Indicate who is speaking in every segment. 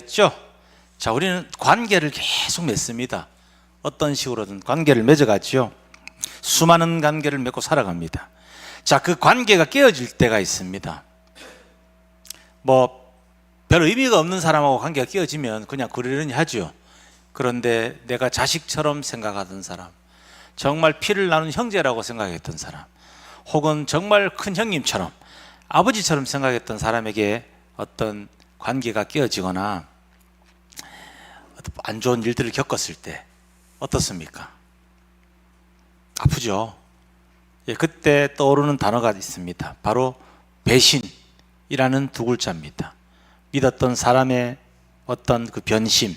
Speaker 1: 했죠. 자, 우리는 관계를 계속 맺습니다. 어떤 식으로든 관계를 맺어가죠. 수많은 관계를 맺고 살아갑니다. 자, 그 관계가 깨어질 때가 있습니다. 별 의미가 없는 사람하고 관계가 깨어지면 그냥 그러려니 하죠. 그런데 내가 자식처럼 생각하던 사람, 정말 피를 나눈 형제라고 생각했던 사람, 혹은 정말 큰 형님처럼 아버지처럼 생각했던 사람에게 어떤 관계가 깨어지거나 안 좋은 일들을 겪었을 때 어떻습니까? 아프죠. 예, 그때 떠오르는 단어가 있습니다. 바로 배신이라는 두 글자입니다. 믿었던 사람의 어떤 그 변심,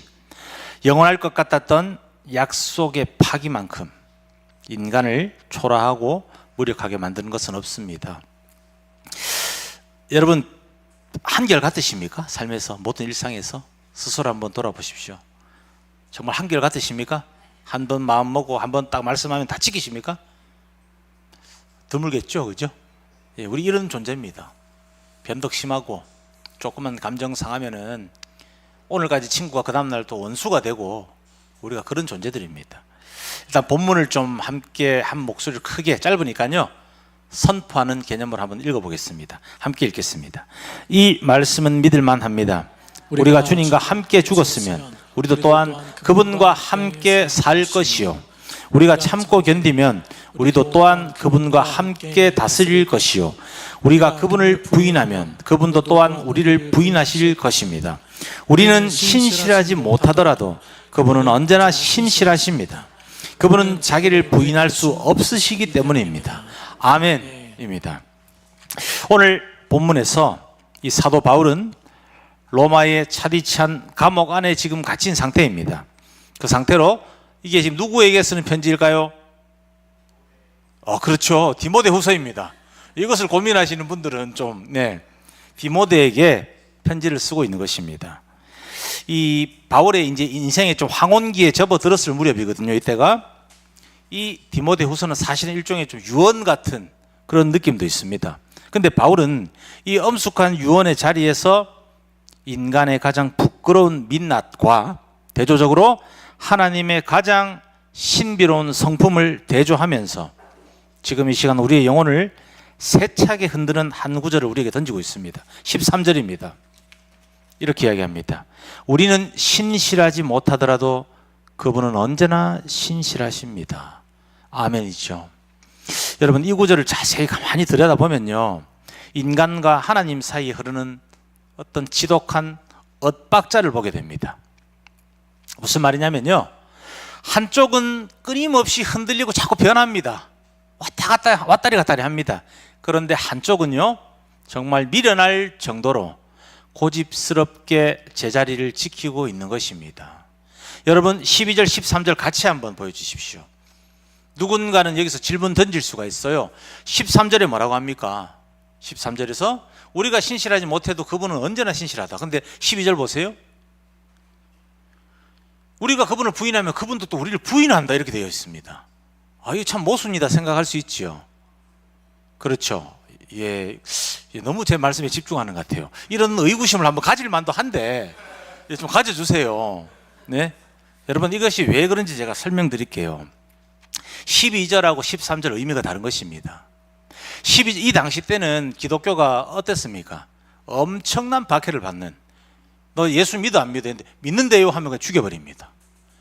Speaker 1: 영원할 것 같았던 약속의 파기만큼 인간을 초라하고 무력하게 만드는 것은 없습니다. 여러분, 한결같으십니까? 삶에서, 모든 일상에서 스스로 한번 돌아보십시오. 정말 한결같으십니까? 한 번 마음 먹고 한 번 딱 말씀하면 다 지키십니까? 드물겠죠, 그죠? 예, 우리 이런 존재입니다. 변덕 심하고 조금만 감정 상하면은 오늘까지 친구가 그 다음날 또 원수가 되고, 우리가 그런 존재들입니다. 일단 본문을 좀 함께 한 목소리를 크게, 짧으니까요, 선포하는 개념으로 한번 읽어보겠습니다. 함께 읽겠습니다. 이 말씀은 믿을만 합니다. 우리가 주님과 함께 죽었으면 우리도 또한 그분과 함께 살 것이요, 우리가 참고 견디면 우리도 또한 그분과 함께 다스릴 것이요, 우리가 그분을 부인하면 그분도 또한 우리를 부인하실 것입니다. 우리는 신실하지 못하더라도 그분은 언제나 신실하십니다. 그분은 자기를 부인할 수 없으시기 때문입니다. 아멘입니다. 오늘 본문에서 이 사도 바울은 로마의 차디찬 감옥 안에 지금 갇힌 상태입니다. 그 상태로 이게 지금 누구에게 쓰는 편지일까요? 그렇죠. 디모데후서입니다. 이것을 고민하시는 분들은 좀, 디모데에게 편지를 쓰고 있는 것입니다. 이 바울의 이제 인생의 좀 황혼기에 접어들었을 무렵이거든요. 이때가. 이 디모데후서는 사실은 일종의 좀 유언 같은 그런 느낌도 있습니다. 근데 바울은 이 엄숙한 유언의 자리에서 인간의 가장 부끄러운 민낯과 대조적으로 하나님의 가장 신비로운 성품을 대조하면서 지금 이 시간 우리의 영혼을 세차게 흔드는 한 구절을 우리에게 던지고 있습니다. 13절입니다. 이렇게 이야기합니다. 우리는 신실하지 못하더라도 그분은 언제나 신실하십니다. 아멘이죠. 여러분, 이 구절을 자세히 가만히 들여다보면요, 인간과 하나님 사이에 흐르는 어떤 지독한 엇박자를 보게 됩니다. 무슨 말이냐면요, 한쪽은 끊임없이 흔들리고 자꾸 변합니다. 왔다리 갔다리 합니다. 그런데 한쪽은요, 정말 미련할 정도로 고집스럽게 제자리를 지키고 있는 것입니다. 여러분, 12절 13절 같이 한번 보여주십시오. 누군가는 여기서 질문 던질 수가 있어요. 13절에 뭐라고 합니까? 13절에서 우리가 신실하지 못해도 그분은 언제나 신실하다. 근데 12절 보세요. 우리가 그분을 부인하면 그분도 또 우리를 부인한다, 이렇게 되어 있습니다. 이거 참 모순이다 생각할 수 있죠. 그렇죠. 예, 너무 제 말씀에 집중하는 것 같아요. 이런 의구심을 한번 가질 만도 한데 좀 가져주세요. 네, 여러분, 이것이 왜 그런지 제가 설명드릴게요. 12절하고 13절 의미가 다른 것입니다. 이 당시 때는 기독교가 어땠습니까? 엄청난 박해를 받는, 너 예수 믿어 안 믿어 했는데 믿는데요 하면 그냥 죽여버립니다.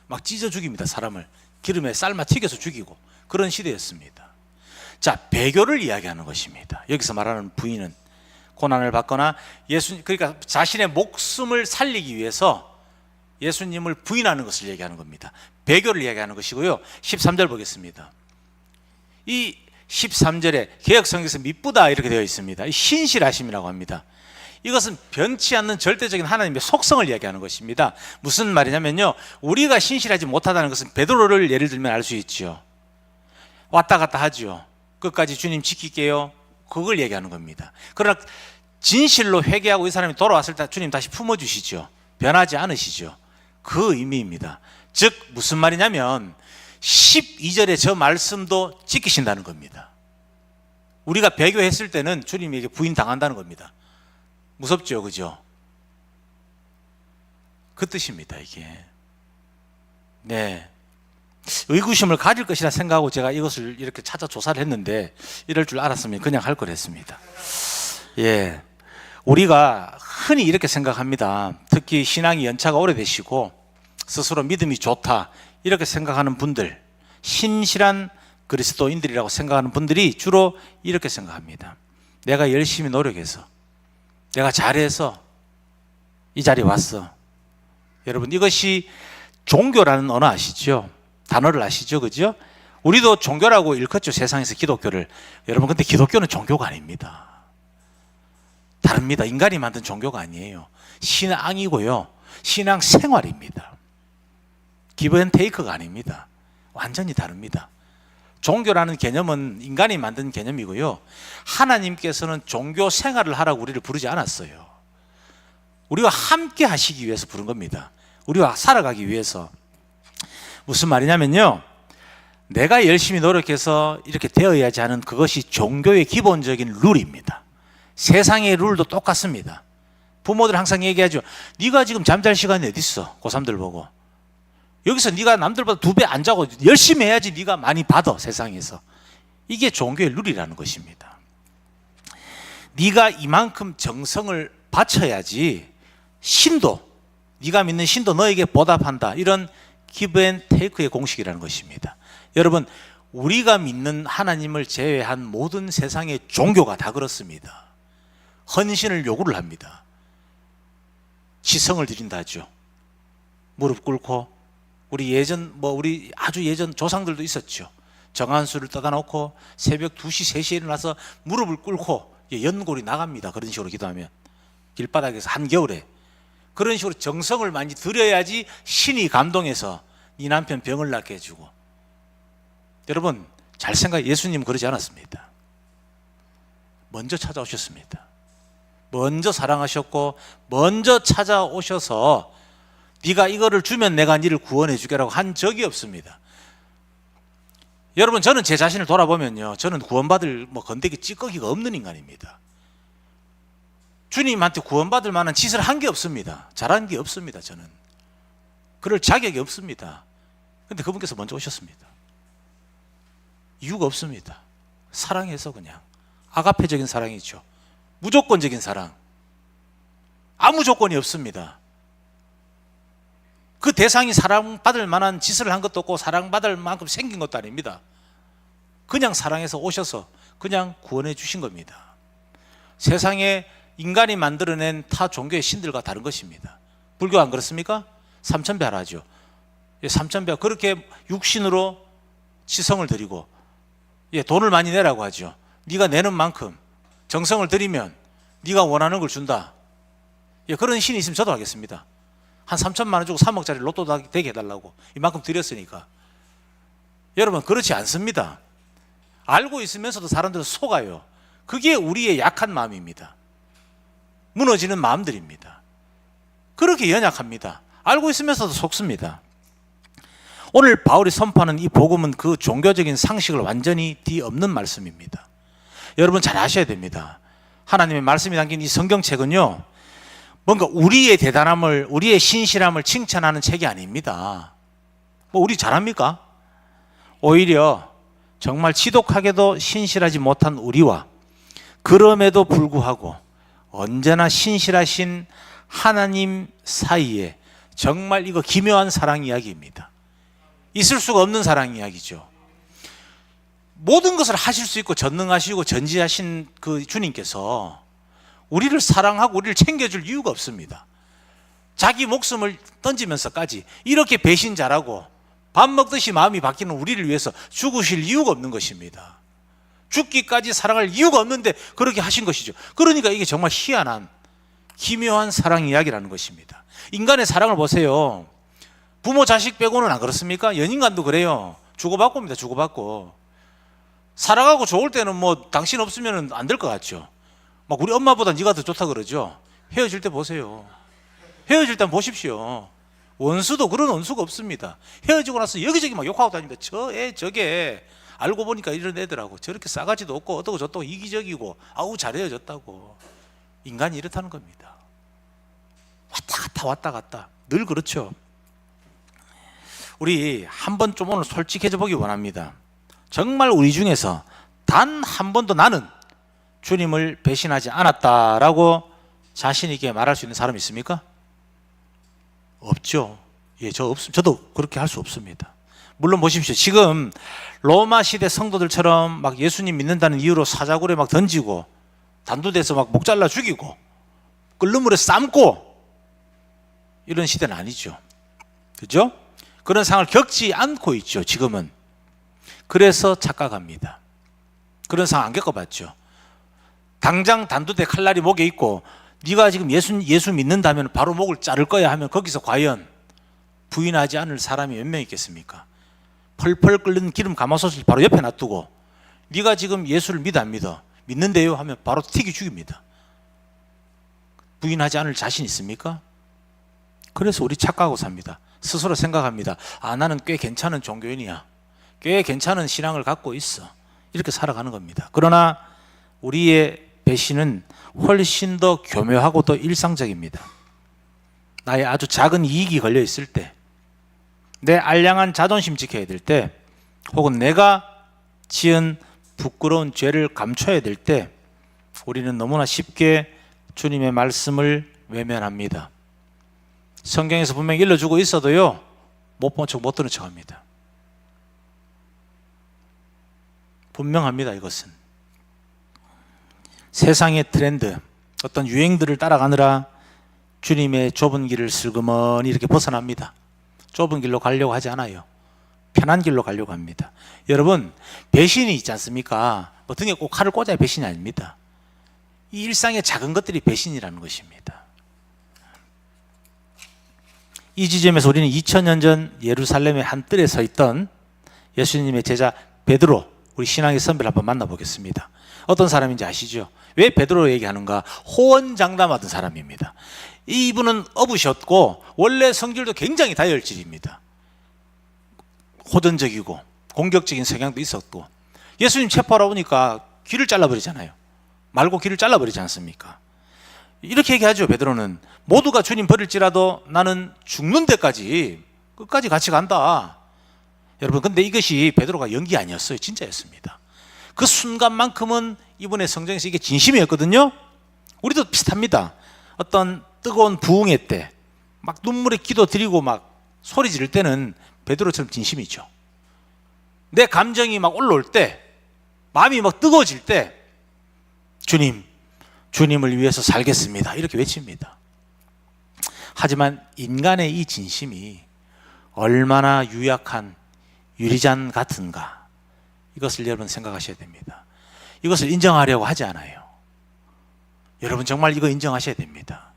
Speaker 1: 막 찢어 죽입니다. 사람을 기름에 삶아 튀겨서 죽이고, 그런 시대였습니다. 자, 배교를 이야기하는 것입니다. 여기서 말하는 부인은 고난을 받거나 그러니까 자신의 목숨을 살리기 위해서 예수님을 부인하는 것을 얘기하는 겁니다. 배교를 이야기하는 것이고요. 13절 보겠습니다. 이 13절에 개역성경에서 미쁘다 이렇게 되어 있습니다. 신실하심이라고 합니다. 이것은 변치 않는 절대적인 하나님의 속성을 이야기하는 것입니다. 무슨 말이냐면요, 우리가 신실하지 못하다는 것은 베드로를 예를 들면 알 수 있죠. 왔다 갔다 하죠. 끝까지 주님 지킬게요, 그걸 얘기하는 겁니다. 그러나 진실로 회개하고 이 사람이 돌아왔을 때 주님 다시 품어주시죠. 변하지 않으시죠. 그 의미입니다. 즉 무슨 말이냐면 12절의 저 말씀도 지키신다는 겁니다. 우리가 배교했을 때는 주님에게 부인당한다는 겁니다. 무섭죠, 그죠? 그 뜻입니다, 이게. 네. 의구심을 가질 것이라 생각하고 제가 이것을 이렇게 찾아 조사를 했는데 이럴 줄 알았으면 그냥 할 걸 했습니다. 예. 우리가 흔히 이렇게 생각합니다. 특히 신앙이 연차가 오래되시고 스스로 믿음이 좋다 이렇게 생각하는 분들, 신실한 그리스도인들이라고 생각하는 분들이 주로 이렇게 생각합니다. 내가 열심히 노력해서, 내가 잘해서 이 자리에 왔어. 여러분, 이것이 종교라는 언어 아시죠? 단어를 아시죠? 그죠? 우리도 종교라고 일컫죠, 세상에서 기독교를. 여러분, 근데 기독교는 종교가 아닙니다. 다릅니다. 인간이 만든 종교가 아니에요. 신앙이고요, 신앙 생활입니다. 기브 앤 테이크가 아닙니다. 완전히 다릅니다. 종교라는 개념은 인간이 만든 개념이고요, 하나님께서는 종교 생활을 하라고 우리를 부르지 않았어요. 우리와 함께 하시기 위해서 부른 겁니다. 우리와 살아가기 위해서. 무슨 말이냐면요, 내가 열심히 노력해서 이렇게 되어야지 하는 그것이 종교의 기본적인 룰입니다. 세상의 룰도 똑같습니다. 부모들 항상 얘기하죠. 네가 지금 잠잘 시간이 어디 있어? 고3들 보고. 여기서 네가 남들보다 2배 안 자고 열심히 해야지 네가 많이 받아, 세상에서. 이게 종교의 룰이라는 것입니다. 네가 이만큼 정성을 바쳐야지 신도, 네가 믿는 신도 너에게 보답한다. 이런 기브 앤 테이크의 공식이라는 것입니다. 여러분, 우리가 믿는 하나님을 제외한 모든 세상의 종교가 다 그렇습니다. 헌신을 요구를 합니다. 지성을 드린다 하죠. 무릎 꿇고, 우리 아주 예전 조상들도 있었죠. 정한수를 떠다 놓고 새벽 2시, 3시에 일어나서 무릎을 꿇고 연골이 나갑니다. 그런 식으로 기도하면. 길바닥에서 한겨울에. 그런 식으로 정성을 많이 들여야지 신이 감동해서 네 남편 병을 낫게 해주고. 여러분, 잘 생각해. 예수님은 그러지 않았습니다. 먼저 찾아오셨습니다. 먼저 사랑하셨고 먼저 찾아오셔서 네가 이거를 주면 내가 너를 구원해 주겠라고 한 적이 없습니다. 여러분, 저는 제 자신을 돌아보면요, 저는 구원받을 건더기 찌꺼기가 없는 인간입니다. 주님한테 구원받을 만한 짓을 한 게 없습니다. 잘한 게 없습니다. 저는 그럴 자격이 없습니다. 그런데 그분께서 먼저 오셨습니다. 이유가 없습니다. 사랑해서. 그냥 아가페적인 사랑이죠. 무조건적인 사랑. 아무 조건이 없습니다. 그 대상이 사랑받을 만한 짓을 한 것도 없고 사랑받을 만큼 생긴 것도 아닙니다. 그냥 사랑해서 오셔서 그냥 구원해 주신 겁니다. 세상에 인간이 만들어낸 타 종교의 신들과 다른 것입니다. 불교 안 그렇습니까? 삼천배하라 하죠. 삼천배, 그렇게 육신으로 지성을 드리고 돈을 많이 내라고 하죠. 네가 내는 만큼 정성을 들이면 네가 원하는 걸 준다. 그런 신이 있으면 저도 하겠습니다. 한 3천만 원 주고 3억짜리 로또 되게 해달라고. 이만큼 드렸으니까. 여러분, 그렇지 않습니다. 알고 있으면서도 사람들은 속아요. 그게 우리의 약한 마음입니다. 무너지는 마음들입니다. 그렇게 연약합니다. 알고 있으면서도 속습니다. 오늘 바울이 선포하는 이 복음은 그 종교적인 상식을 완전히 뒤엎는 말씀입니다. 여러분, 잘 아셔야 됩니다. 하나님의 말씀이 담긴 이 성경책은요, 뭔가 우리의 대단함을, 우리의 신실함을 칭찬하는 책이 아닙니다. 우리 잘합니까? 오히려 정말 지독하게도 신실하지 못한 우리와 그럼에도 불구하고 언제나 신실하신 하나님 사이에 정말 이거 기묘한 사랑 이야기입니다. 있을 수가 없는 사랑 이야기죠. 모든 것을 하실 수 있고 전능하시고 전지하신 그 주님께서 우리를 사랑하고 우리를 챙겨줄 이유가 없습니다. 자기 목숨을 던지면서까지 이렇게 배신 잘하고 밥 먹듯이 마음이 바뀌는 우리를 위해서 죽으실 이유가 없는 것입니다. 죽기까지 사랑할 이유가 없는데 그렇게 하신 것이죠. 그러니까 이게 정말 희한한 기묘한 사랑 이야기라는 것입니다. 인간의 사랑을 보세요. 부모 자식 빼고는 안 그렇습니까? 연인간도 그래요. 주고받고입니다. 주고받고. 살아가고 좋을 때는 당신 없으면 안 될 것 같죠. 막 우리 엄마보다 네가 더 좋다 그러죠. 헤어질 때 보세요. 헤어질 때 보십시오. 원수도 그런 원수가 없습니다. 헤어지고 나서 여기저기 막 욕하고 다닙니다. 저 애 저게 알고 보니까 이런 애들하고 저렇게 싸가지도 없고 어떠고 저떠고 이기적이고 아우 잘 헤어졌다고. 인간이 이렇다는 겁니다. 왔다 갔다 왔다 갔다. 늘 그렇죠. 우리 한번 좀 오늘 솔직해져 보기 원합니다. 정말 우리 중에서 단 한 번도 나는 주님을 배신하지 않았다라고 자신 있게 말할 수 있는 사람 있습니까? 없죠. 예, 저도 그렇게 할 수 없습니다. 물론 보십시오. 지금 로마 시대 성도들처럼 막 예수님 믿는다는 이유로 사자굴에 막 던지고 단두대에서 막 목 잘라 죽이고 끓는 물에 삶고 이런 시대는 아니죠. 그죠? 그런 상황을 겪지 않고 있죠. 지금은. 그래서 착각합니다. 그런 상황 안 겪어봤죠. 당장 단두대 칼날이 목에 있고 네가 지금 예수 믿는다면 바로 목을 자를 거야 하면 거기서 과연 부인하지 않을 사람이 몇 명 있겠습니까? 펄펄 끓는 기름 가마솥을 바로 옆에 놔두고 네가 지금 예수를 믿어 안 믿어? 믿는데요 하면 바로 튀기 죽입니다. 부인하지 않을 자신 있습니까? 그래서 우리 착각하고 삽니다. 스스로 생각합니다. 아, 나는 꽤 괜찮은 종교인이야. 꽤 괜찮은 신앙을 갖고 있어. 이렇게 살아가는 겁니다. 그러나 우리의 배신은 훨씬 더 교묘하고 더 일상적입니다. 나의 아주 작은 이익이 걸려 있을 때, 내 알량한 자존심 지켜야 될 때, 혹은 내가 지은 부끄러운 죄를 감춰야 될 때 우리는 너무나 쉽게 주님의 말씀을 외면합니다. 성경에서 분명히 일러주고 있어도요, 못 본 척 못 들은 척 합니다. 분명합니다. 이것은 세상의 트렌드, 어떤 유행들을 따라가느라 주님의 좁은 길을 슬그머니 이렇게 벗어납니다. 좁은 길로 가려고 하지 않아요. 편한 길로 가려고 합니다. 여러분, 배신이 있지 않습니까? 뭐 등에 꼭 칼을 꽂아야 배신이 아닙니다. 이 일상의 작은 것들이 배신이라는 것입니다. 이 지점에서 우리는 2000년 전 예루살렘의 한 뜰에 서 있던 예수님의 제자 베드로, 우리 신앙의 선배를 한번 만나보겠습니다. 어떤 사람인지 아시죠? 왜 베드로 얘기하는가? 호언장담하던 사람입니다. 이분은 어부셨고 원래 성질도 굉장히 다혈질입니다. 호전적이고 공격적인 성향도 있었고, 예수님 체포하러 오니까 귀를 잘라버리잖아요. 말고 귀를 잘라버리지 않습니까? 이렇게 얘기하죠. 베드로는 모두가 주님 버릴지라도 나는 죽는 데까지 끝까지 같이 간다. 여러분, 근데 이것이 베드로가 연기 아니었어요. 진짜였습니다. 그 순간만큼은 이분의 성정에서 이게 진심이었거든요. 우리도 비슷합니다. 어떤 뜨거운 부흥회 때 막 눈물에 기도 드리고 막 소리 지를 때는 베드로처럼 진심이죠. 내 감정이 막 올라올 때, 마음이 막 뜨거워질 때 주님을 위해서 살겠습니다. 이렇게 외칩니다. 하지만 인간의 이 진심이 얼마나 유약한 유리잔 같은가, 이것을 여러분 생각하셔야 됩니다. 이것을 인정하려고 하지 않아요. 여러분 정말 이거 인정하셔야 됩니다.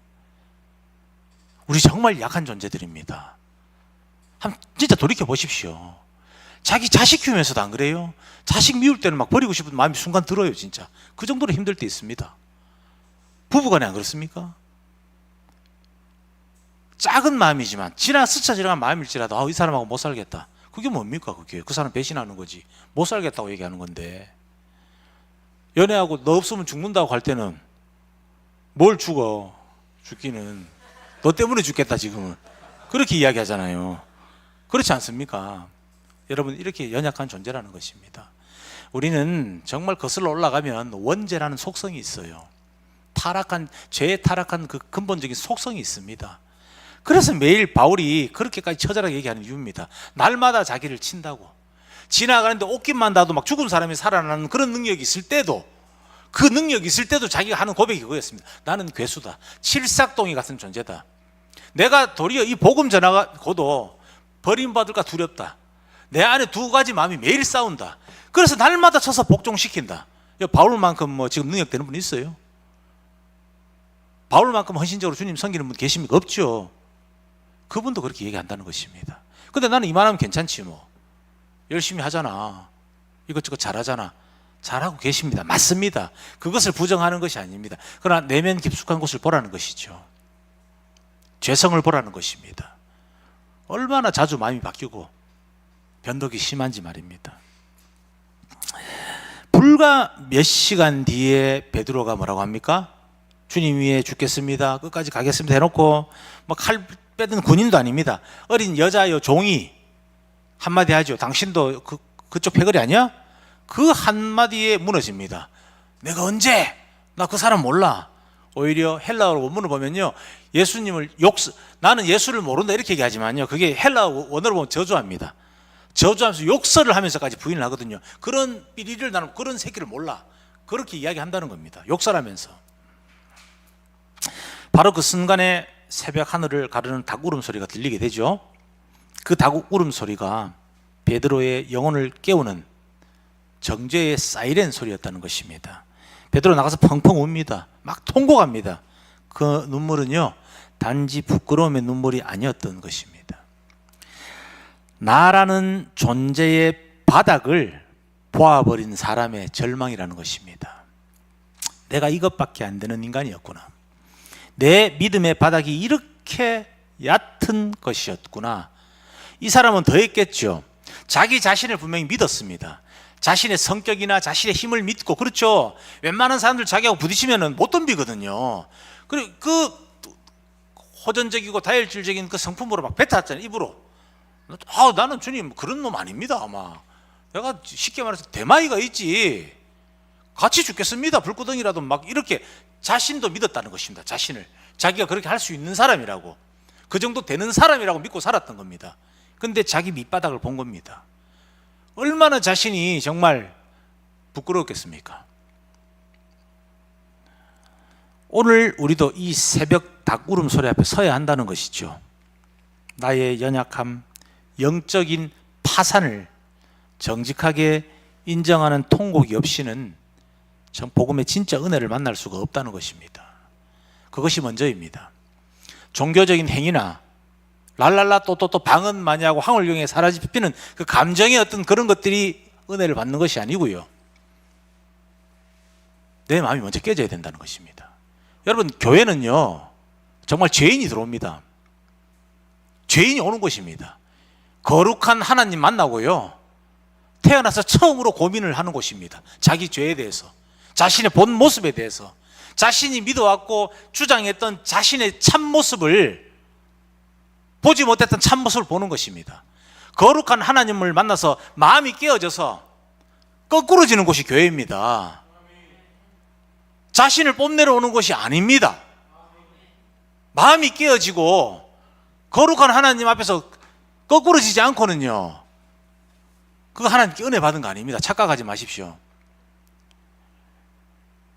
Speaker 1: 우리 정말 약한 존재들입니다. 한번 진짜 돌이켜 보십시오. 자기 자식 키우면서도 안 그래요? 자식 미울 때는 막 버리고 싶은 마음이 순간 들어요. 진짜 그 정도로 힘들 때 있습니다. 부부간에 안 그렇습니까? 작은 마음이지만 스쳐 지나간 마음일지라도 이 사람하고 못 살겠다. 그게 뭡니까? 그게 그 사람 배신하는 거지. 못 살겠다고 얘기하는 건데, 연애하고 너 없으면 죽는다고 할 때는 뭘 죽어? 죽기는 너 때문에 죽겠다 지금은. 그렇게 이야기하잖아요. 그렇지 않습니까? 여러분, 이렇게 연약한 존재라는 것입니다. 우리는 정말 거슬러 올라가면 원죄라는 속성이 있어요. 죄에 타락한 그 근본적인 속성이 있습니다. 그래서 매일 바울이 그렇게까지 처절하게 얘기하는 이유입니다. 날마다 자기를 친다고. 지나가는데 옷깃만 닿아도 막 죽은 사람이 살아나는 그런 능력이 있을 때도, 그 능력이 있을 때도 자기가 하는 고백이 그거였습니다. 나는 괴수다. 칠삭동이 같은 존재다. 내가 도리어 이 복음 전하고도 버림받을까 두렵다. 내 안에 두 가지 마음이 매일 싸운다. 그래서 날마다 쳐서 복종시킨다. 바울만큼 지금 능력되는 분 있어요? 바울만큼 헌신적으로 주님 섬기는 분 계십니까? 없죠. 그분도 그렇게 얘기한다는 것입니다. 근데 나는 이만하면 괜찮지 뭐. 열심히 하잖아. 이것저것 잘하잖아. 잘하고 계십니다. 맞습니다. 그것을 부정하는 것이 아닙니다. 그러나 내면 깊숙한 곳을 보라는 것이죠. 죄성을 보라는 것입니다. 얼마나 자주 마음이 바뀌고 변덕이 심한지 말입니다. 불과 몇 시간 뒤에 베드로가 뭐라고 합니까? 주님 위에 죽겠습니다. 끝까지 가겠습니다 해놓고 막 칼 빼든 군인도 아닙니다. 어린 여자요 종이 한마디 하죠. 당신도 그쪽 패거리 아니야? 그 한마디에 무너집니다. 내가 언제? 나 그 사람 몰라. 오히려 헬라어 원문을 보면요, 예수님을 나는 예수를 모른다 이렇게 얘기하지만요, 그게 헬라어 원어로 보면 저주합니다. 저주하면서 욕설을 하면서까지 부인을 하거든요. 그런 삐리를 나는 그런 새끼를 몰라, 그렇게 이야기한다는 겁니다. 욕설하면서. 바로 그 순간에 새벽 하늘을 가르는 닭 울음소리가 들리게 되죠. 그 닭 울음소리가 베드로의 영혼을 깨우는 정죄의 사이렌 소리였다는 것입니다. 베드로 나가서 펑펑 웁니다. 막 통곡합니다. 그 눈물은요, 단지 부끄러움의 눈물이 아니었던 것입니다. 나라는 존재의 바닥을 보아버린 사람의 절망이라는 것입니다. 내가 이것밖에 안 되는 인간이었구나. 내 믿음의 바닥이 이렇게 얕은 것이었구나. 이 사람은 더 했겠죠. 자기 자신을 분명히 믿었습니다. 자신의 성격이나 자신의 힘을 믿고, 그렇죠. 웬만한 사람들 자기하고 부딪히면 못 덤비거든요. 그리고 그 호전적이고 다혈질적인 그 성품으로 막 뱉었잖아요, 입으로. 나는 주님 그런 놈 아닙니다. 아마 내가 쉽게 말해서 대마이가 있지, 같이 죽겠습니다, 불구덩이라도, 막 이렇게 자신도 믿었다는 것입니다. 자신을, 자기가 그렇게 할 수 있는 사람이라고, 그 정도 되는 사람이라고 믿고 살았던 겁니다. 근데 자기 밑바닥을 본 겁니다. 얼마나 자신이 정말 부끄러웠겠습니까? 오늘 우리도 이 새벽 닭 울음소리 앞에 서야 한다는 것이죠. 나의 연약함, 영적인 파산을 정직하게 인정하는 통곡이 없이는 복음의 진짜 은혜를 만날 수가 없다는 것입니다. 그것이 먼저입니다. 종교적인 행위나 랄랄라 또또또 방언 많이 하고 황홀경에 사라지피는 그 감정의 어떤 그런 것들이 은혜를 받는 것이 아니고요, 내 마음이 먼저 깨져야 된다는 것입니다. 여러분, 교회는요 정말 죄인이 들어옵니다. 죄인이 오는 곳입니다. 거룩한 하나님 만나고요, 태어나서 처음으로 고민을 하는 곳입니다. 자기 죄에 대해서, 자신의 본 모습에 대해서, 자신이 믿어왔고 주장했던 자신의 참모습을, 보지 못했던 참모습을 보는 것입니다. 거룩한 하나님을 만나서 마음이 깨어져서 거꾸로지는 곳이 교회입니다. 자신을 뽐내러 오는 곳이 아닙니다. 마음이 깨어지고 거룩한 하나님 앞에서 거꾸로지지 않고는요, 그거 하나님께 은혜 받은 거 아닙니다. 착각하지 마십시오.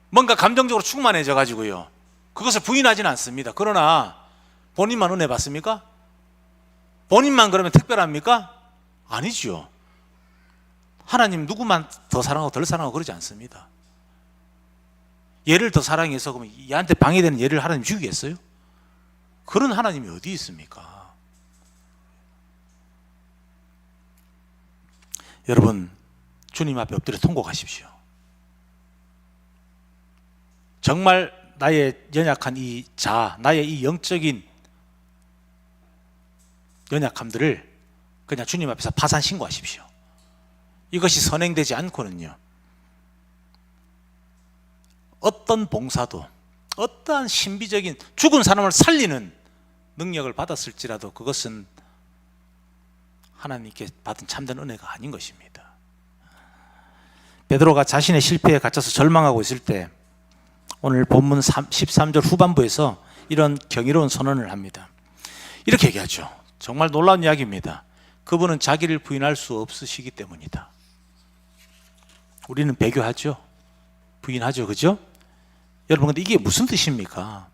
Speaker 1: 뭔가 감정적으로 충만해져 가지고요, 그것을 부인하지는 않습니다. 그러나 본인만 은혜 받습니까? 본인만 그러면 특별합니까? 아니죠. 하나님 누구만 더 사랑하고 덜 사랑하고 그러지 않습니다. 얘를 더 사랑해서 그러면 얘한테 방해되는 얘를 하나님 죽이겠어요? 그런 하나님이 어디 있습니까? 여러분, 주님 앞에 엎드려 통곡하십시오. 정말 나의 연약한 나의 이 영적인 연약함들을 그냥 주님 앞에서 파산 신고하십시오. 이것이 선행되지 않고는요, 어떤 봉사도, 어떠한 신비적인 죽은 사람을 살리는 능력을 받았을지라도 그것은 하나님께 받은 참된 은혜가 아닌 것입니다. 베드로가 자신의 실패에 갇혀서 절망하고 있을 때 오늘 본문 13절 후반부에서 이런 경이로운 선언을 합니다. 이렇게 얘기하죠. 정말 놀라운 이야기입니다. 그분은 자기를 부인할 수 없으시기 때문이다. 우리는 배교하죠. 부인하죠. 그죠? 여러분, 근데 이게 무슨 뜻입니까?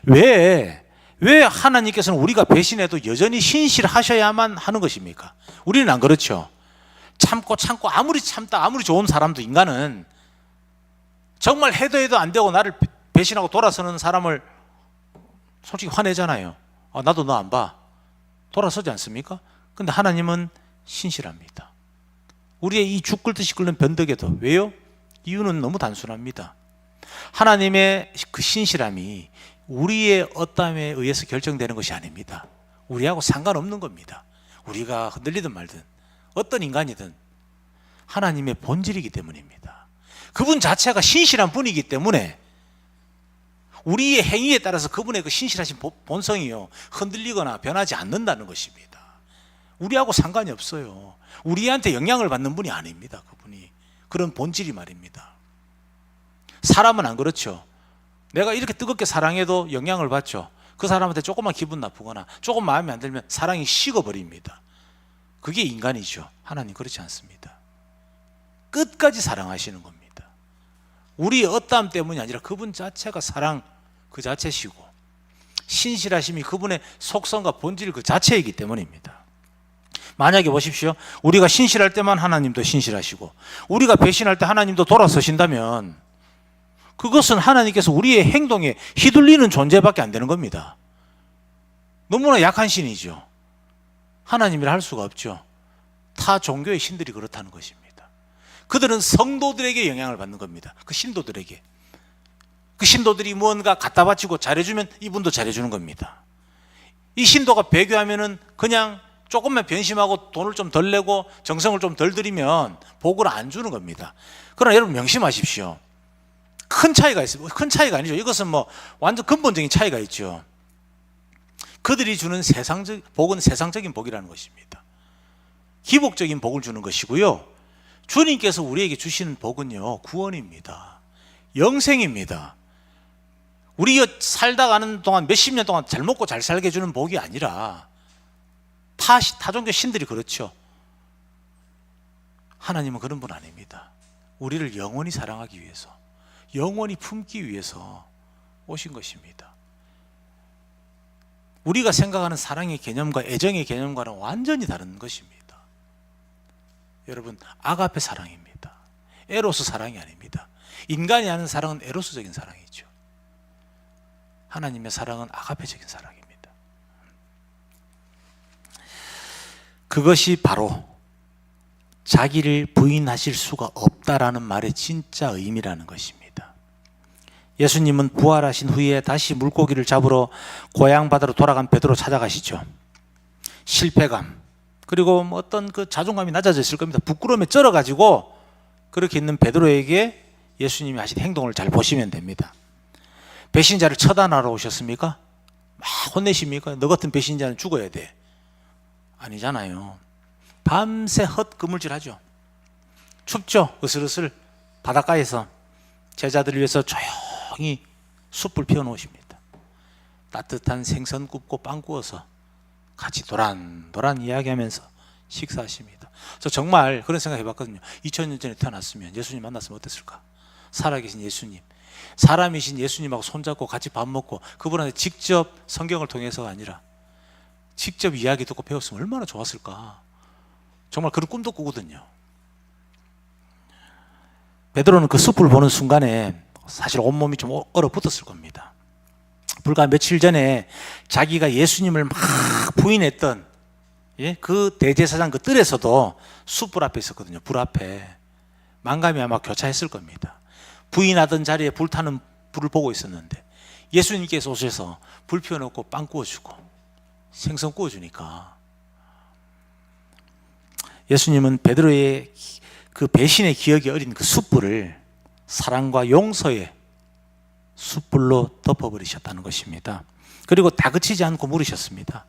Speaker 1: 왜 하나님께서는 우리가 배신해도 여전히 신실하셔야만 하는 것입니까? 우리는 안 그렇죠. 참고 아무리 참다 아무리 좋은 사람도, 인간은 정말 해도 안 되고 나를 배신하고 돌아서는 사람을 솔직히 화내잖아요. 나도 너 안 봐. 돌아서지 않습니까? 근데 하나님은 신실합니다. 우리의 이 죽 끓듯이 끓는 변덕에도. 왜요? 이유는 너무 단순합니다. 하나님의 그 신실함이 우리의 어떠함에 의해서 결정되는 것이 아닙니다. 우리하고 상관없는 겁니다. 우리가 흔들리든 말든 어떤 인간이든 하나님의 본질이기 때문입니다. 그분 자체가 신실한 분이기 때문에 우리의 행위에 따라서 그분의 그 신실하신 본성이요 흔들리거나 변하지 않는다는 것입니다. 우리하고 상관이 없어요. 우리한테 영향을 받는 분이 아닙니다. 그분이 그런 본질이 말입니다. 사람은 안 그렇죠. 내가 이렇게 뜨겁게 사랑해도 영향을 받죠. 그 사람한테 조금만 기분 나쁘거나 조금 마음에 안 들면 사랑이 식어버립니다. 그게 인간이죠. 하나님 그렇지 않습니다. 끝까지 사랑하시는 겁니다. 우리의 어떠함 때문이 아니라 그분 자체가 사랑 그 자체시고 신실하심이 그분의 속성과 본질 그 자체이기 때문입니다. 만약에 보십시오. 우리가 신실할 때만 하나님도 신실하시고 우리가 배신할 때 하나님도 돌아서신다면 그것은 하나님께서 우리의 행동에 휘둘리는 존재밖에 안 되는 겁니다. 너무나 약한 신이죠. 하나님이라 할 수가 없죠. 타 종교의 신들이 그렇다는 것입니다. 그들은 성도들에게 영향을 받는 겁니다. 그 신도들에게. 그 신도들이 무언가 갖다 바치고 잘해주면 이분도 잘해주는 겁니다. 이 신도가 배교하면은 그냥 조금만 변심하고 돈을 좀 덜 내고 정성을 좀 덜 들이면 복을 안 주는 겁니다. 그러나 여러분 명심하십시오. 큰 차이가 있어요. 큰 차이가 아니죠. 이것은 뭐 완전 근본적인 차이가 있죠. 그들이 주는 복은 세상적인 복이라는 것입니다. 기복적인 복을 주는 것이고요. 주님께서 우리에게 주시는 복은요, 구원입니다. 영생입니다. 우리가 살다 가는 동안 몇십 년 동안 잘 먹고 잘 살게 해주는 복이 아니라 타종교 신들이 그렇죠. 하나님은 그런 분 아닙니다. 우리를 영원히 사랑하기 위해서, 영원히 품기 위해서 오신 것입니다. 우리가 생각하는 사랑의 개념과 애정의 개념과는 완전히 다른 것입니다. 여러분, 아가페 사랑입니다. 에로스 사랑이 아닙니다. 인간이 하는 사랑은 에로스적인 사랑이죠. 하나님의 사랑은 아가페적인 사랑입니다. 그것이 바로 자기를 부인하실 수가 없다라는 말의 진짜 의미라는 것입니다. 예수님은 부활하신 후에 다시 물고기를 잡으러 고향 바다로 돌아간 베드로 찾아가시죠. 실패감 그리고 뭐 어떤 그 자존감이 낮아져 있을 겁니다. 부끄러움에 쩔어가지고 그렇게 있는 베드로에게 예수님이 하신 행동을 잘 보시면 됩니다. 배신자를 처단하러 오셨습니까? 막 혼내십니까? 너 같은 배신자는 죽어야 돼. 아니잖아요. 밤새 헛그물질하죠. 춥죠. 으슬으슬 바닷가에서 제자들을 위해서 조용히 숯불 피워놓으십니다. 따뜻한 생선 굽고 빵 구워서 같이 도란도란 이야기하면서 식사하십니다. 저 정말 그런 생각 해봤거든요. 2000년 전에 태어났으면 예수님 만났으면 어땠을까? 살아계신 예수님, 사람이신 예수님하고 손잡고 같이 밥 먹고 그분한테 직접 성경을 통해서가 아니라 직접 이야기 듣고 배웠으면 얼마나 좋았을까. 정말 그런 꿈도 꾸거든요. 베드로는 그 숯불 보는 순간에 사실 온몸이 좀 얼어붙었을 겁니다. 불과 며칠 전에 자기가 예수님을 막 부인했던 그 대제사장 그 뜰에서도 숯불 앞에 있었거든요. 불 앞에. 만감이 아마 교차했을 겁니다. 부인하던 자리에 불타는 불을 보고 있었는데 예수님께서 오셔서 불 피워놓고 빵 구워주고 생선 구워주니까 예수님은 베드로의 그 배신의 기억이 어린 그 숯불을 사랑과 용서의 숯불로 덮어버리셨다는 것입니다. 그리고 다그치지 않고 물으셨습니다.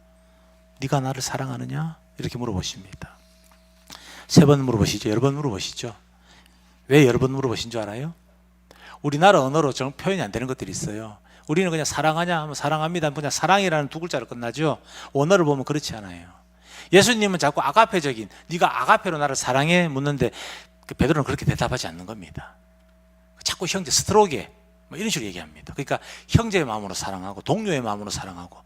Speaker 1: 네가 나를 사랑하느냐? 이렇게 물어보십니다. 3번 물어보시죠. 여러 번 물어보시죠. 왜 여러 번 물어보신 줄 알아요? 우리나라 언어로 정 표현이 안 되는 것들이 있어요. 우리는 그냥 사랑하냐 하면 사랑합니다. 그냥 사랑이라는 2글자로 끝나죠. 언어를 보면 그렇지 않아요. 예수님은 자꾸 아가페적인 네가 아가페로 나를 사랑해 묻는데 베드로는 그렇게 대답하지 않는 겁니다. 자꾸 형제 스트로게 뭐 이런 식으로 얘기합니다. 그러니까 형제의 마음으로 사랑하고 동료의 마음으로 사랑하고.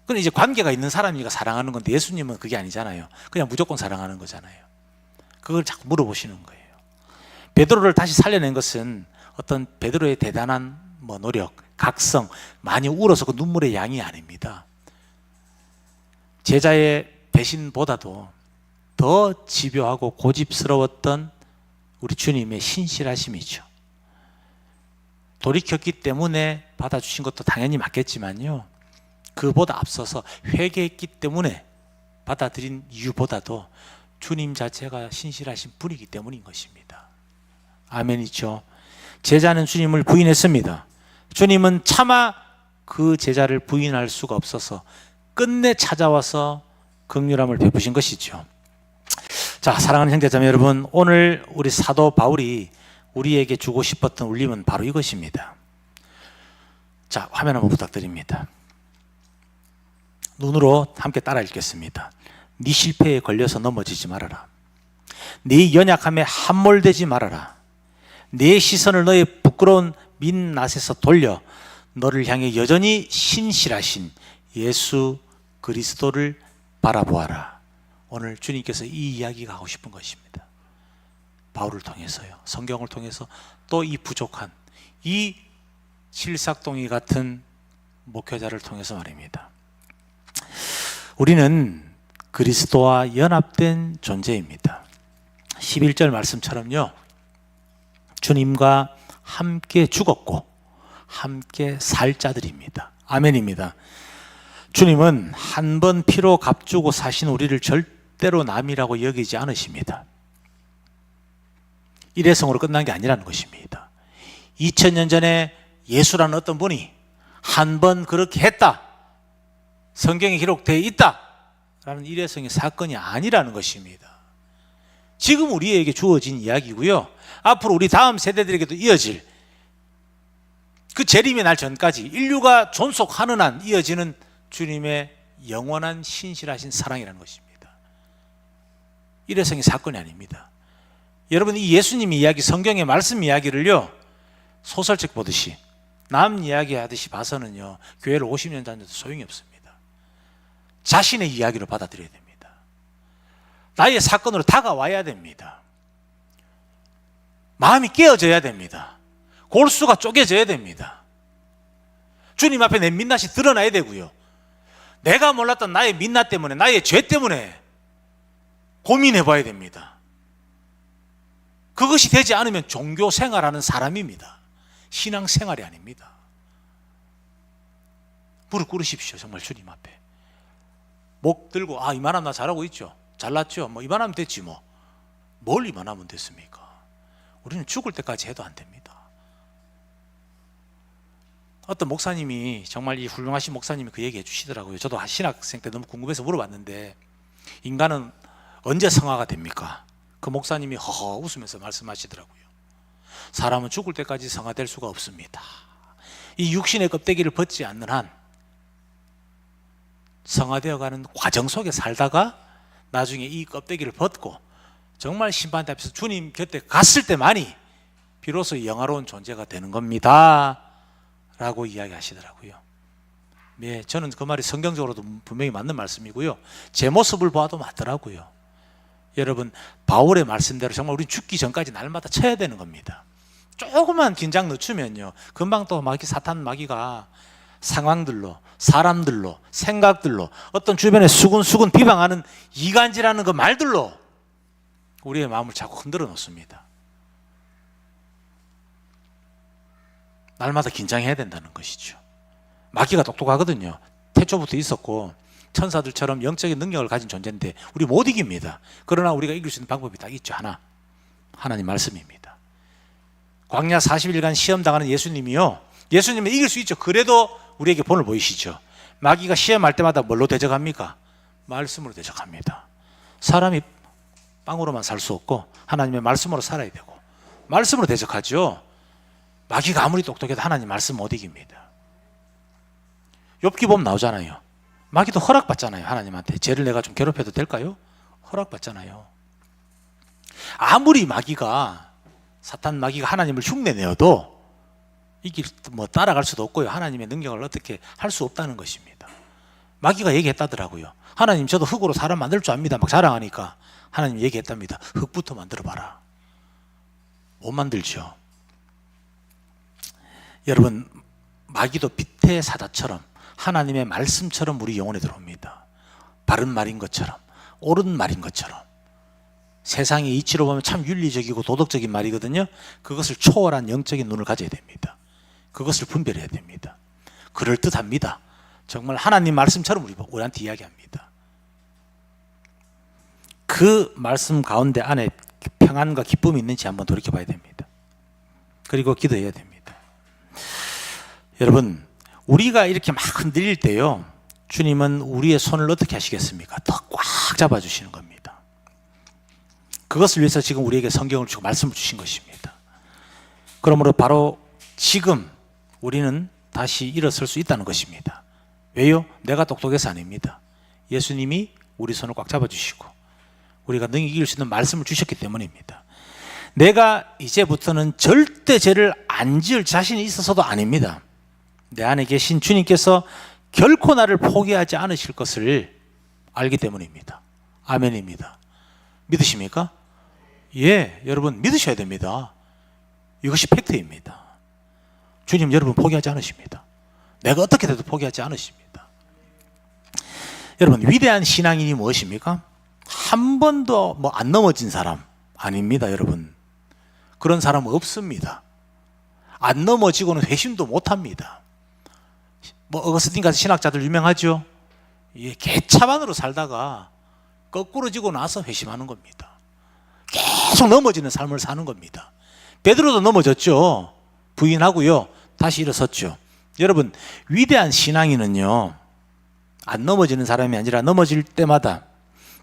Speaker 1: 그건 이제 관계가 있는 사람이니까 사랑하는 건데 예수님은 그게 아니잖아요. 그냥 무조건 사랑하는 거잖아요. 그걸 자꾸 물어보시는 거예요. 베드로를 다시 살려낸 것은 어떤 베드로의 대단한 노력, 각성, 많이 울어서 그 눈물의 양이 아닙니다. 제자의 배신보다도 더 집요하고 고집스러웠던 우리 주님의 신실하심이죠. 돌이켰기 때문에 받아주신 것도 당연히 맞겠지만요, 그보다 앞서서 회개했기 때문에 받아들인 이유보다도 주님 자체가 신실하신 분이기 때문인 것입니다. 아멘이죠. 제자는 주님을 부인했습니다. 주님은 차마 그 제자를 부인할 수가 없어서 끝내 찾아와서 긍휼함을 베푸신 것이죠. 자, 사랑하는 형제자매 여러분, 오늘 우리 사도 바울이 우리에게 주고 싶었던 울림은 바로 이것입니다. 자, 화면 한번 부탁드립니다. 눈으로 함께 따라 읽겠습니다. 네 실패에 걸려서 넘어지지 말아라. 네 연약함에 함몰되지 말아라. 네 시선을 너의 부끄러운 민낯에서 돌려 너를 향해 여전히 신실하신 예수 그리스도를 바라보아라. 오늘 주님께서 이 이야기가 하고 싶은 것입니다. 바울을 통해서요, 성경을 통해서 또 이 부족한 이 칠삭동이 같은 목회자를 통해서 말입니다. 우리는 그리스도와 연합된 존재입니다. 11절 말씀처럼요, 주님과 함께 죽었고 함께 살 자들입니다. 아멘입니다. 주님은 한 번 피로 값주고 사신 우리를 절대로 남이라고 여기지 않으십니다. 일회성으로 끝난 게 아니라는 것입니다. 2000년 전에 예수라는 어떤 분이 한 번 그렇게 했다, 성경에 기록되어 있다 라는 일회성의 사건이 아니라는 것입니다. 지금 우리에게 주어진 이야기고요, 앞으로 우리 다음 세대들에게도 이어질 그 재림의 날 전까지 인류가 존속하는 한 이어지는 주님의 영원한 신실하신 사랑이라는 것입니다. 일회성의 사건이 아닙니다. 여러분, 이 예수님의 이야기, 성경의 말씀 이야기를요, 소설책 보듯이 남 이야기 하듯이 봐서는요, 교회를 50년 다녀도 소용이 없습니다. 자신의 이야기로 받아들여야 됩니다. 나의 사건으로 다가와야 됩니다. 마음이 깨어져야 됩니다. 골수가 쪼개져야 됩니다. 주님 앞에 내 민낯이 드러나야 되고요, 내가 몰랐던 나의 민낯 때문에, 나의 죄 때문에 고민해 봐야 됩니다. 그것이 되지 않으면 종교 생활하는 사람입니다. 신앙 생활이 아닙니다. 무릎 꿇으십시오. 정말 주님 앞에 목 들고, 이만하면 나 잘하고 있죠, 잘났죠, 이만하면 됐지, 뭘 이만하면 됐습니까? 우리는 죽을 때까지 해도 안 됩니다. 어떤 목사님이, 정말 이 훌륭하신 목사님이 그 얘기 해주시더라고요. 저도 신학생 때 너무 궁금해서 물어봤는데, 인간은 언제 성화가 됩니까? 그 목사님이 허허 웃으면서 말씀하시더라고요. 사람은 죽을 때까지 성화될 수가 없습니다. 이 육신의 껍데기를 벗지 않는 한 성화되어가는 과정 속에 살다가 나중에 이 껍데기를 벗고 정말 심판 앞에서 주님 곁에 갔을 때만이 비로소 영화로운 존재가 되는 겁니다 라고 이야기하시더라고요. 네, 저는 그 말이 성경적으로도 분명히 맞는 말씀이고요, 제 모습을 봐도 맞더라고요. 여러분, 바울의 말씀대로 정말 우리 죽기 전까지 날마다 쳐야 되는 겁니다. 조금만 긴장 늦추면요, 금방 또 사탄 마귀가 상황들로, 사람들로, 생각들로, 어떤 주변에 수군수군 비방하는 이간질하는 그 말들로 우리의 마음을 자꾸 흔들어 놓습니다. 날마다 긴장해야 된다는 것이죠. 마귀가 똑똑하거든요. 태초부터 있었고 천사들처럼 영적인 능력을 가진 존재인데 우리 못 이깁니다. 그러나 우리가 이길 수 있는 방법이 딱 있죠. 하나님 말씀입니다. 광야 40일간 시험당하는 예수님이요, 예수님은 이길 수 있죠. 그래도 우리에게 본을 보이시죠. 마귀가 시험할 때마다 뭘로 대적합니까? 말씀으로 대적합니다. 사람이 빵으로만 살 수 없고 하나님의 말씀으로 살아야 되고, 말씀으로 대적하죠. 마귀가 아무리 똑똑해도 하나님 말씀 못 이깁니다. 욥기 보면 나오잖아요. 마귀도 허락받잖아요. 하나님한테 죄를 내가 좀 괴롭혀도 될까요? 허락받잖아요. 아무리 마귀가, 사탄 마귀가 하나님을 흉내내어도 따라갈 수도 없고요, 하나님의 능력을 어떻게 할 수 없다는 것입니다. 마귀가 얘기했다더라고요. 하나님, 저도 흙으로 사람 만들 줄 압니다. 막 자랑하니까 하나님 얘기했답니다. 흙부터 만들어봐라. 못 만들죠. 여러분, 마귀도 빛의 사자처럼 하나님의 말씀처럼 우리 영혼에 들어옵니다. 바른 말인 것처럼, 옳은 말인 것처럼. 세상의 이치로 보면 참 윤리적이고 도덕적인 말이거든요. 그것을 초월한 영적인 눈을 가져야 됩니다. 그것을 분별해야 됩니다. 그럴듯합니다. 정말 하나님 말씀처럼 우리한테 이야기합니다. 그 말씀 가운데 안에 평안과 기쁨이 있는지 한번 돌이켜봐야 됩니다. 그리고 기도해야 됩니다. 여러분, 우리가 이렇게 막 흔들릴 때요, 주님은 우리의 손을 어떻게 하시겠습니까? 더 꽉 잡아주시는 겁니다. 그것을 위해서 지금 우리에게 성경을 주고 말씀을 주신 것입니다. 그러므로 바로 지금 우리는 다시 일어설 수 있다는 것입니다. 왜요? 내가 똑똑해서 아닙니다. 예수님이 우리 손을 꽉 잡아주시고 우리가 능히 이길 수 있는 말씀을 주셨기 때문입니다. 내가 이제부터는 절대 죄를 안 지을 자신이 있어서도 아닙니다. 내 안에 계신 주님께서 결코 나를 포기하지 않으실 것을 알기 때문입니다. 아멘입니다. 믿으십니까? 예, 여러분 믿으셔야 됩니다. 이것이 팩트입니다. 주님 여러분 포기하지 않으십니다. 내가 어떻게 돼도 포기하지 않으십니다. 여러분, 위대한 신앙인이 무엇입니까? 한 번도 안 넘어진 사람 아닙니다. 여러분, 그런 사람은 없습니다. 안 넘어지고는 회심도 못합니다. 어거스틴 같은 신학자들 유명하죠. 예, 개차반으로 살다가 거꾸로 지고 나서 회심하는 겁니다. 계속 넘어지는 삶을 사는 겁니다. 베드로도 넘어졌죠. 부인하고요, 다시 일어섰죠. 여러분, 위대한 신앙인은요, 안 넘어지는 사람이 아니라 넘어질 때마다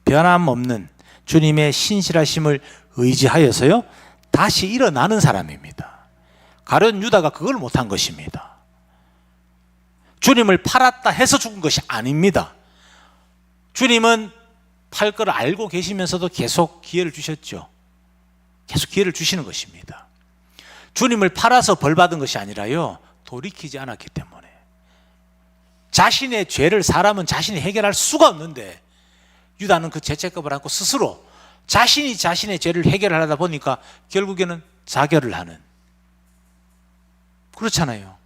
Speaker 1: 변함없는 주님의 신실하심을 의지하여서요, 다시 일어나는 사람입니다. 가룟 유다가 그걸 못한 것입니다. 주님을 팔았다 해서 죽은 것이 아닙니다. 주님은 팔 걸 알고 계시면서도 계속 기회를 주셨죠. 계속 기회를 주시는 것입니다. 주님을 팔아서 벌 받은 것이 아니라요, 돌이키지 않았기 때문에. 자신의 죄를 사람은 자신이 해결할 수가 없는데 유다는 그 죄책감을 안고 스스로 자신이 자신의 죄를 해결하다 보니까 결국에는 자결을 하는, 그렇잖아요.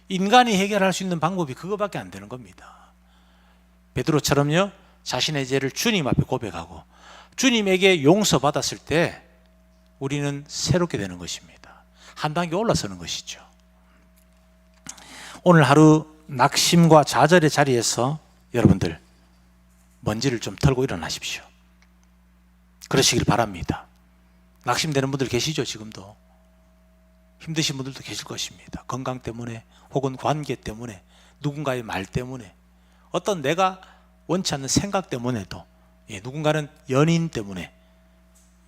Speaker 1: 인간이 해결할 수 있는 방법이 그거밖에 안 되는 겁니다. 베드로처럼요, 자신의 죄를 주님 앞에 고백하고 주님에게 용서받았을 때 우리는 새롭게 되는 것입니다. 한 단계 올라서는 것이죠. 오늘 하루 낙심과 좌절의 자리에서 여러분들 먼지를 좀 털고 일어나십시오. 그러시길 바랍니다. 낙심되는 분들 계시죠? 지금도 힘드신 분들도 계실 것입니다. 건강 때문에 혹은 관계 때문에, 누군가의 말 때문에, 어떤 내가 원치 않는 생각 때문에도, 누군가는 연인 때문에,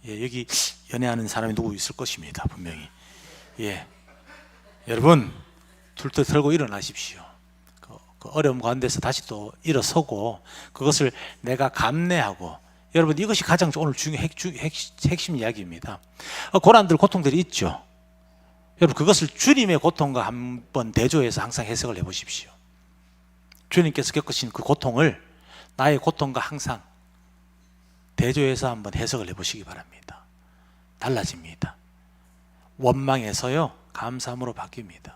Speaker 1: 여기 연애하는 사람이 누구 있을 것입니다. 분명히. 여러분, 둘도 털고 일어나십시오. 그 어려움 가운데서 다시 또 일어서고 그것을 내가 감내하고, 여러분 이것이 가장 오늘 핵심 이야기입니다. 고난들, 고통들이 있죠. 여러분 그것을 주님의 고통과 한번 대조해서 항상 해석을 해보십시오. 주님께서 겪으신 그 고통을 나의 고통과 항상 대조해서 한번 해석을 해보시기 바랍니다. 달라집니다. 원망에서요 감사함으로 바뀝니다.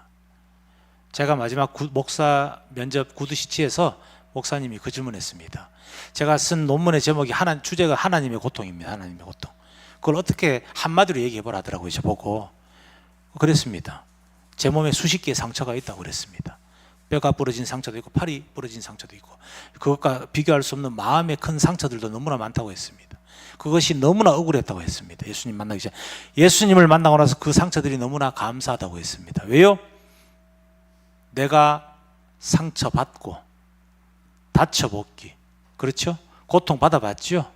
Speaker 1: 제가 마지막 목사 면접 구두 시치에서 목사님이 그 질문했습니다. 제가 쓴 논문의 제목이 주제가 하나님의 고통입니다. 하나님의 고통. 그걸 어떻게 한마디로 얘기해 보라 하더라고요. 저보고. 그랬습니다. 제 몸에 수십 개의 상처가 있다고 그랬습니다. 뼈가 부러진 상처도 있고 팔이 부러진 상처도 있고, 그것과 비교할 수 없는 마음의 큰 상처들도 너무나 많다고 했습니다. 그것이 너무나 억울했다고 했습니다. 예수님 만나기 전에. 예수님을 만나고 나서 그 상처들이 너무나 감사하다고 했습니다. 왜요? 내가 상처받고 다쳐봤기, 그렇죠? 고통받아봤죠?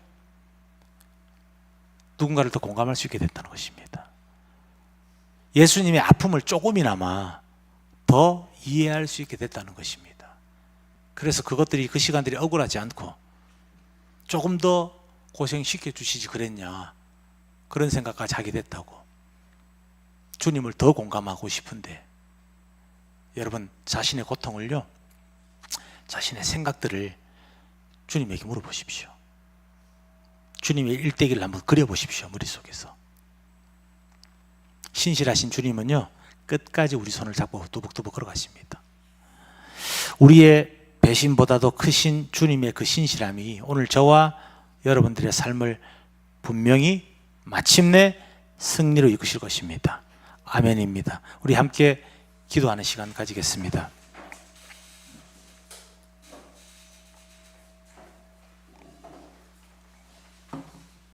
Speaker 1: 누군가를 더 공감할 수 있게 됐다는 것입니다. 예수님의 아픔을 조금이나마 더 이해할 수 있게 됐다는 것입니다. 그래서 그것들이, 그 시간들이 억울하지 않고 조금 더 고생시켜 주시지 그랬냐, 그런 생각까지 하게 됐다고. 주님을 더 공감하고 싶은데, 여러분 자신의 고통을요, 자신의 생각들을 주님에게 물어보십시오. 주님의 일대기를 한번 그려보십시오. 머릿속에서. 신실하신 주님은요 끝까지 우리 손을 잡고 두벅두벅 걸어가십니다. 우리의 배신보다도 크신 주님의 그 신실함이 오늘 저와 여러분들의 삶을 분명히 마침내 승리로 이끄실 것입니다. 아멘입니다. 우리 함께 기도하는 시간 가지겠습니다.